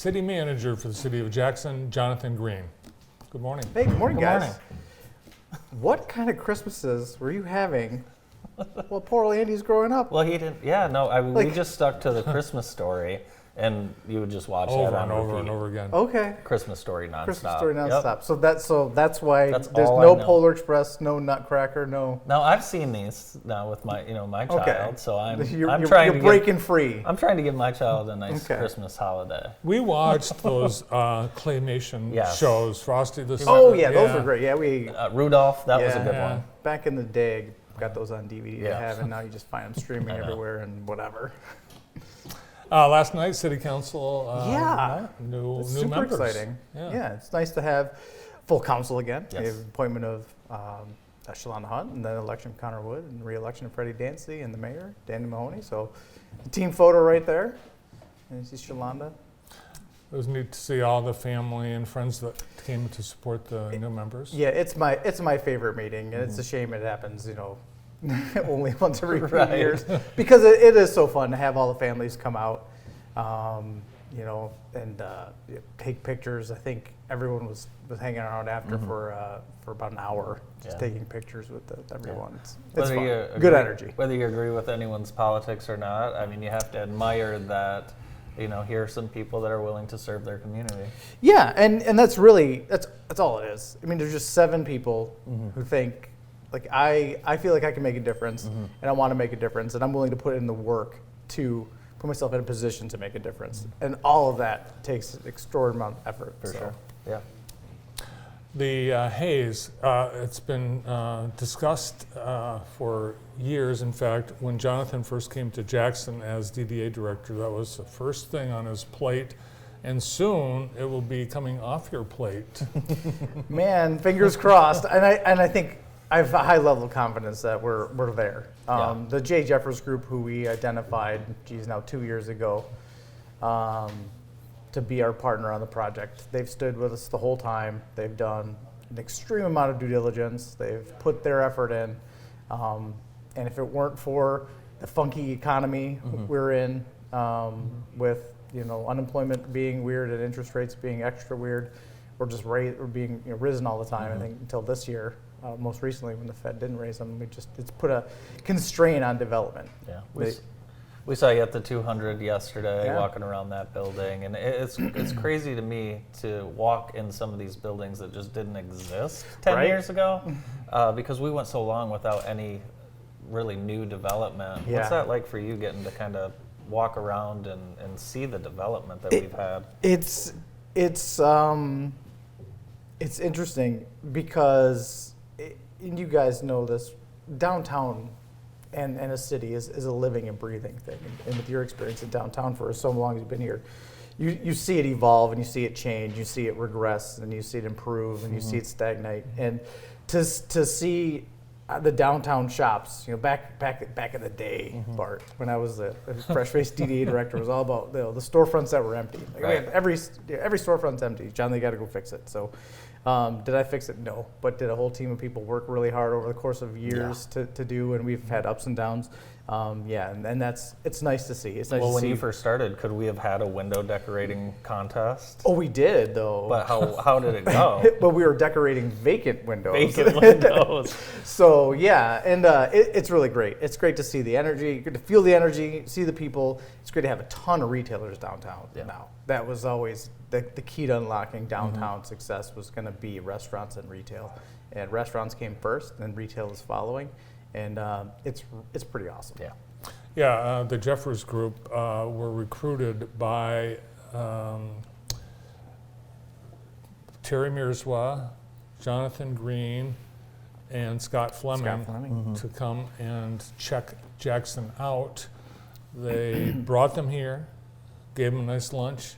City Manager for the City of Jackson, Jonathan Greene. Good morning. Hey, good morning, Good guys. morning. What kind of Christmases were you having while poor Andy's growing up? Well, he didn't. Yeah, no. I mean, we Like- just stuck to the Christmas Story, and you would just watch Over that on and over repeat. and over again. Okay. Christmas Story nonstop. Christmas story Yep. nonstop. So that's why That's there's all I no know. Polar Express, no Nutcracker, no. Now I've seen these now with my, my child, Okay. so I'm You're trying to breaking free. I'm trying to give my child a nice Okay. Christmas holiday. We watched those claymation Yes. shows, Frosty the Oh Snowman. yeah, those were great. Yeah, we Rudolph, that was a Yeah. good Yeah. one. back in the day got those on DVD to Yeah. have, and now you just find them streaming I know. everywhere and whatever. Last night, City Council. Yeah. New It's super members. exciting. Yeah. Yeah, it's nice to have full council again. Yes. We have appointment of Shalonda Hunt, and then election of Connor Wood, and re-election of Freddie Dancy, and the mayor, Danny Mahoney. So, the team photo right there. And you see Shalonda. It was neat to see all the family and friends that came to support the new members. Yeah, it's my favorite meeting, and it's a shame it happens, only once every few Right. years, because it is so fun to have all the families come out, and take pictures. I think everyone was hanging around after for about an hour, just Yeah. taking pictures with everyone. It's Whether fun. you Good agree- energy. Whether you agree with anyone's politics or not, I mean, you have to admire that. Here are some people that are willing to serve their community. Yeah, and that's really that's all it is. I mean, there's just 7 people who think like I feel like I can make a difference, and I want to make a difference, and I'm willing to put in the work to put myself in a position to make a difference, and all of that takes an extraordinary amount of effort. For so. sure. Yeah. The haze, it's been discussed for years. In fact, when Jonathan first came to Jackson as DDA director, that was the first thing on his plate. And soon it will be coming off your plate. Man, fingers crossed, and I think I have a high level of confidence that we're there. Yeah. The Jay Jeffers group, who we identified, now 2 years ago, to be our partner on the project. They've stood with us the whole time. They've done an extreme amount of due diligence. They've put their effort in. And if it weren't for the funky economy we're in, with unemployment being weird and interest rates being extra weird, or just being risen all the time, I think until this year, most recently when the Fed didn't raise them, it's put a constraint on development. Yeah. They- We saw you at the 200 yesterday, Yeah. walking around that building, and it's crazy to me to walk in some of these buildings that just didn't exist 10 Right. years ago, because we went so long without any really new development. Yeah. What's that like for you, getting to kind of walk around and see the development that we've had? It's interesting because, and you guys know this, downtown and a city is a living and breathing thing. And with your experience in downtown for so long as you've been here, you see it evolve and you see it change, you see it regress and you see it improve and you see it stagnate. And to see the downtown shops, back in the day, Bart, when I was a fresh-faced DDA director, it was all about the storefronts that were empty. Like, Right. every storefront's empty. John, they got to go fix it. So, did I fix it? No. But did a whole team of people work really hard over the course of years to do? And we've had ups and downs. And it's nice to see. It's nice Well, to when see. you first started, could we have had a window decorating contest? Oh, we did though. But how did it go? But we were decorating vacant windows. Vacant windows. So yeah, and it's really great. It's great to see the energy, good to feel the energy, see the people. It's great to have a ton of retailers downtown now. That was always the key to unlocking downtown success, was going to be restaurants and retail. And restaurants came first, and retail is following. And it's pretty awesome. Yeah. Yeah, the Jeffers Group were recruited by Terry Mirswa, Jonathan Greene, and Scott Fleming, to come and check Jackson out. They brought them here, gave them a nice lunch,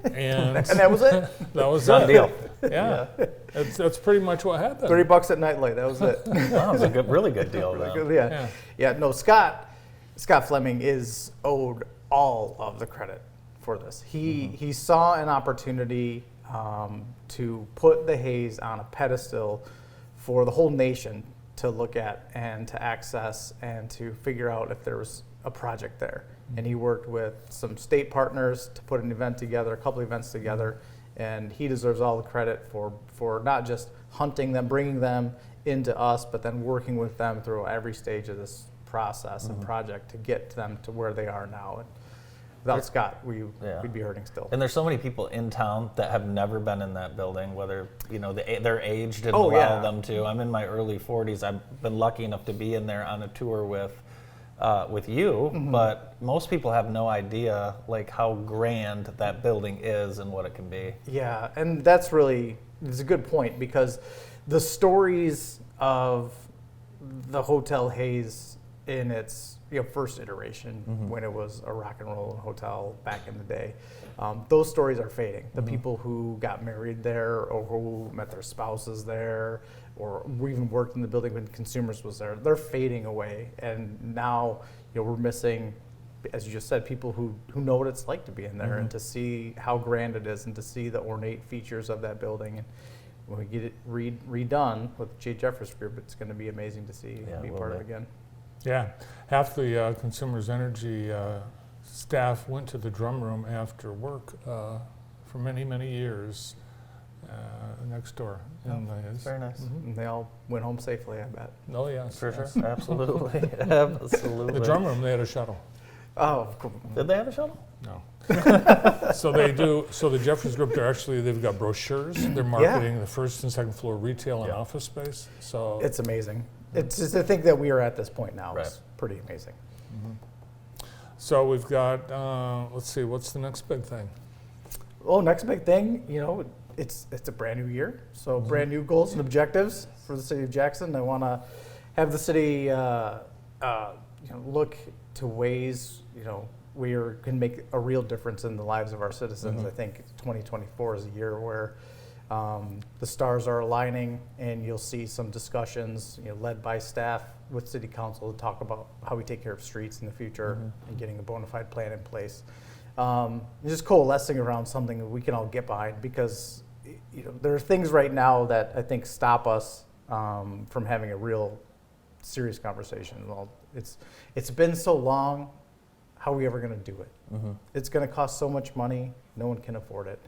and And that was it. that was Done it. deal. Yeah, that's pretty much what happened. $30 at nightlight. That was it. That was a really good deal. Though. Yeah. No, Scott Fleming is owed all of the credit for this. He saw an opportunity to put the Hayes on a pedestal for the whole nation to look at and to access and to figure out if there was a project there. and he worked with some state partners to put an event together, a couple events together, and he deserves all the credit for not just hunting them, bringing them into us, but then working with them through every stage of this process and project to get them to where they are now. And without Scott, we'd be hurting still. And there's so many people in town that have never been in that building, whether their age didn't Oh, allow yeah. them to. I'm in my early 40s. I've been lucky enough to be in there on a tour with you, but most people have no idea like how grand that building is and what it can be. Yeah, and it's a good point, because the stories of the Hotel Hayes in its first iteration, when it was a rock and roll hotel back in the day, those stories are fading. The people who got married there, or who met their spouses there, or even worked in the building when Consumers was there, they're fading away. And now we're missing, as you just said, people who know what it's like to be in there and to see how grand it is and to see the ornate features of that building. And when we get it redone with J. Jeffers Group, it's going to be amazing to see and be part of it again. Yeah, half the Consumers Energy staff went to the drum room after work for many, many years next door. Very nice. And they all went home safely, I bet. Oh, yes. For yes. sure. Absolutely. Absolutely. The drum room, they had a shuttle. Oh, cool. Did they have a shuttle? No. So they do. So the Jeffers Group, they've got brochures. They're marketing the first and second floor retail and office space. So It's amazing. It's just to think that we are at this point now. Right. It's pretty amazing. So we've got. Let's see. What's the next big thing? Oh, next big thing, it's a brand new year, so brand new goals and objectives for the city of Jackson. I want to have the city look to ways we can make a real difference in the lives of our citizens. I think 2024 is a year where the stars are aligning, and you'll see some discussions led by staff with city council to talk about how we take care of streets in the future and getting a bona fide plan in place. Just coalescing around something that we can all get behind, because there are things right now that I think stop us from having a real serious conversation. Well, it's been so long. How are we ever going to do it? It's going to cost so much money. No one can afford it.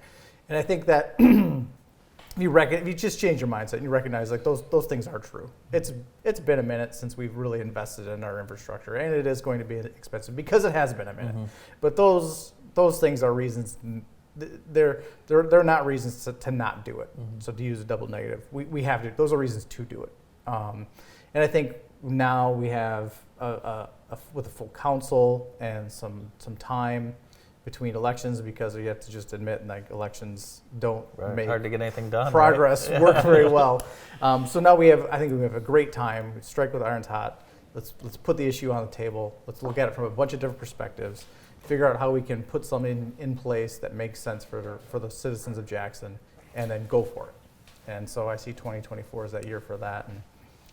And I think that if you just change your mindset and you recognize like those things are true. It's been a minute since we've really invested in our infrastructure, and it is going to be expensive because it has been a minute. But those things are reasons. They're not reasons to not do it. So to use a double negative, we have to. Those are reasons to do it. And I think now we have with a full council and some time between elections, because we have to just admit like elections don't make hard to get anything done. Progress right? work very well. So now I think we have a great time. We strike with irons hot. Let's put the issue on the table. Let's look at it from a bunch of different perspectives. Figure out how we can put something in place that makes sense for the citizens of Jackson, and then go for it. And so I see 2024 as that year for that. And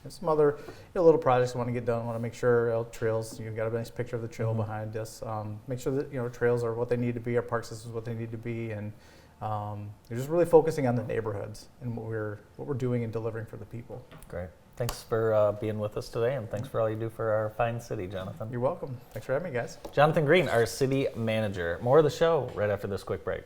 there's some other little projects I want to get done. I want to make sure trails. You've got a nice picture of the trail behind us. Make sure that trails are what they need to be. Our park systems what they need to be, and you're just really focusing on the neighborhoods and what we're doing and delivering for the people. Great. Thanks for being with us today, and thanks for all you do for our fine city, Jonathan. You're welcome. Thanks for having me, guys. Jonathan Greene, our city manager. More of the show right after this quick break.